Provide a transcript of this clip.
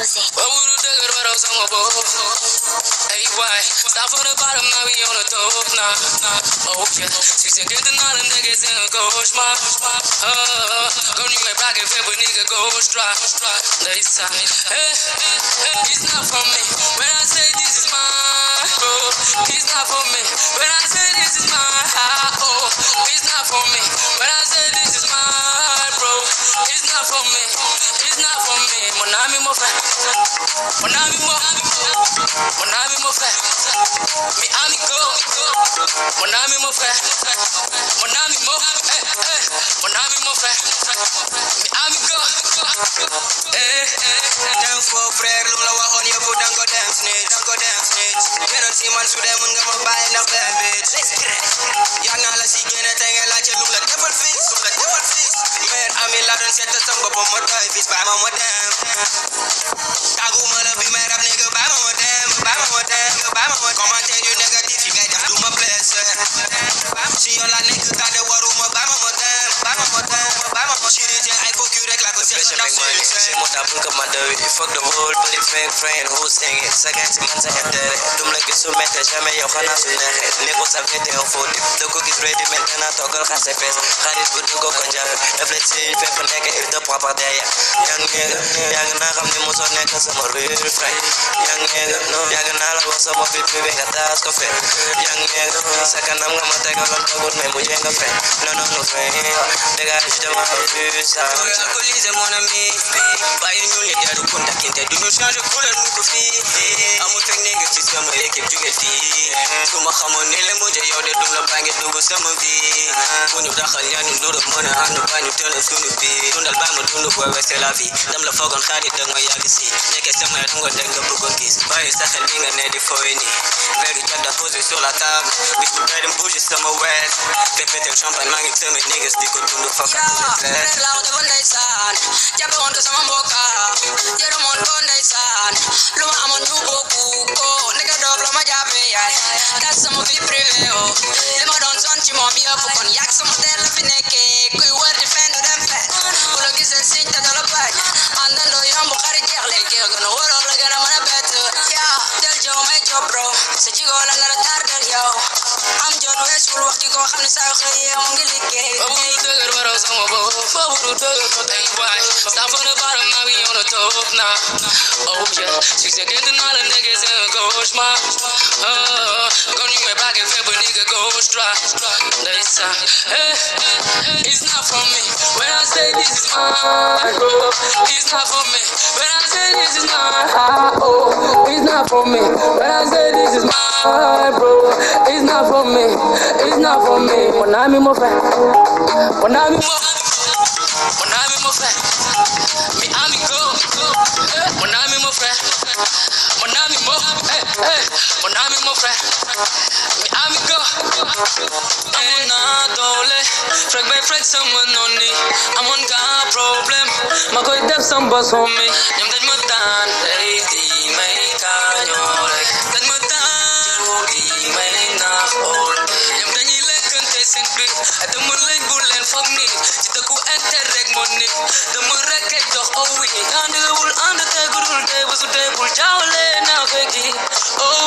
Music. What would you do about us on my boat? Hey, why? Stop on the bottom, now we on the top. Nah. Oh, yeah. She's a good and all them niggas in a ghost, ma. Come you my pocket, paper nigga, ghost drop. Nice time. Hey, it's not for me. When I say this is mine, bro, it's not for me. When I say this is mine, oh, it's not for me. When I say this is mine, bro, it's not for me. It's not for me. Mon ami mo fait. Mon ami mo. Mon ami mo fait. Mi amigo. Mon ami mo fait. Mon ami mo. Mon ami mo fait. Mi amigo. Dang for frère, lula wa on your foot, don't go dance, You don't see man to them, and go buy no bad bitch. Young all I see, get a thing like you look like devil fix. Man, I'm in London, set the tongue up on my toy, bitch, buy my damn. Tagu mother be mad up, nigga, buy my damn. Come on, tell you negative, you got to do my blessing. See all that niggas got the water, buy my damn. She did I fuck you, like a special make money. She want to book up my dirty. Fuck the world, but it's fake friend who's singing. Second to man, second there. Don't like it so mad, jamais y'en fana sous la head. Négro, ça fait t'es en faute. The cookies ready, maintenant, t'en gueule, casse ses fesses. Khalid, vous deux go conjar. Le flétine, fait qu'on est qu'il te prend par derrière. Young nigga, n'a ramené mon son, nigga, c'est mon real friend. Young nigga, n'a la voix, ça m'a fait plus, ben, qu'à ce fait. Young nigga, ça can am gama take on the good man, but you ain't a friend. No, friend. The guy is the man who is a police, mon ami. Buy a new leader to contact him. Do not charge a cooler look of fee. I'm a thing niggas to some way, keep you get fee. To my common element, you're the double bang it over some of thee. When you dash and you know the money, and the band you turn it to the fee. Don't allow me to look where I sell a fee. Them the fog on Harry, done my yardie. Niggas, some I don't go take the book on kiss. Buy a second thing and ready for any. Very good, that pose is all at time. Bitch, you better push it somewhere west. They put them champagne, man, tell me niggas, they could do the fuck out of the place. Loud of a nice son. Jabba on to some mocha. You're on one nice son. Luma, I'm on you boku. Nigga, double my job. That's some of the preview. Them don't want you, mommy, up on yak, some of them in a cake. We were defending them fat. Who look is a sing to the bag. And then the young Bukhari like you're gonna work all again. I'm gonna bet. Yeah, tell Joe, make your bro. Said you go another target, yo. I'm John West, we'll walk you go on the side of the young Stop on the bottom, now we on the top now. Oh yeah, she's a good and all the niggas in a ghost, ma. Come you my pocket, paper nigga, ghost drop. Nice time. It's not for me. When I say this is mine, bro, it's not for me. When I say this is mine, oh, it's not for me. When I say this is mine, bro, it's not for me. It's not for me. Mon ami mo fait. Mon ami mo. Mon ami mo fait. Mi amigo. Mon ami mo fait. Mon ami mo. Mon ami mo fait. Mi amigo. I'm on dole. Frag by frag someone on me. I'm on got problem. Ma koi def some boss on me. Yam daj mo tan. Lady may kanyore. Daj mo tan. Lady may na all. Yam daj ilek simply. At the moonlight bullet for me. Chita ku enter money. The murake doch oh we. Under the wool under the good day was a table. Jawle now keki. Oh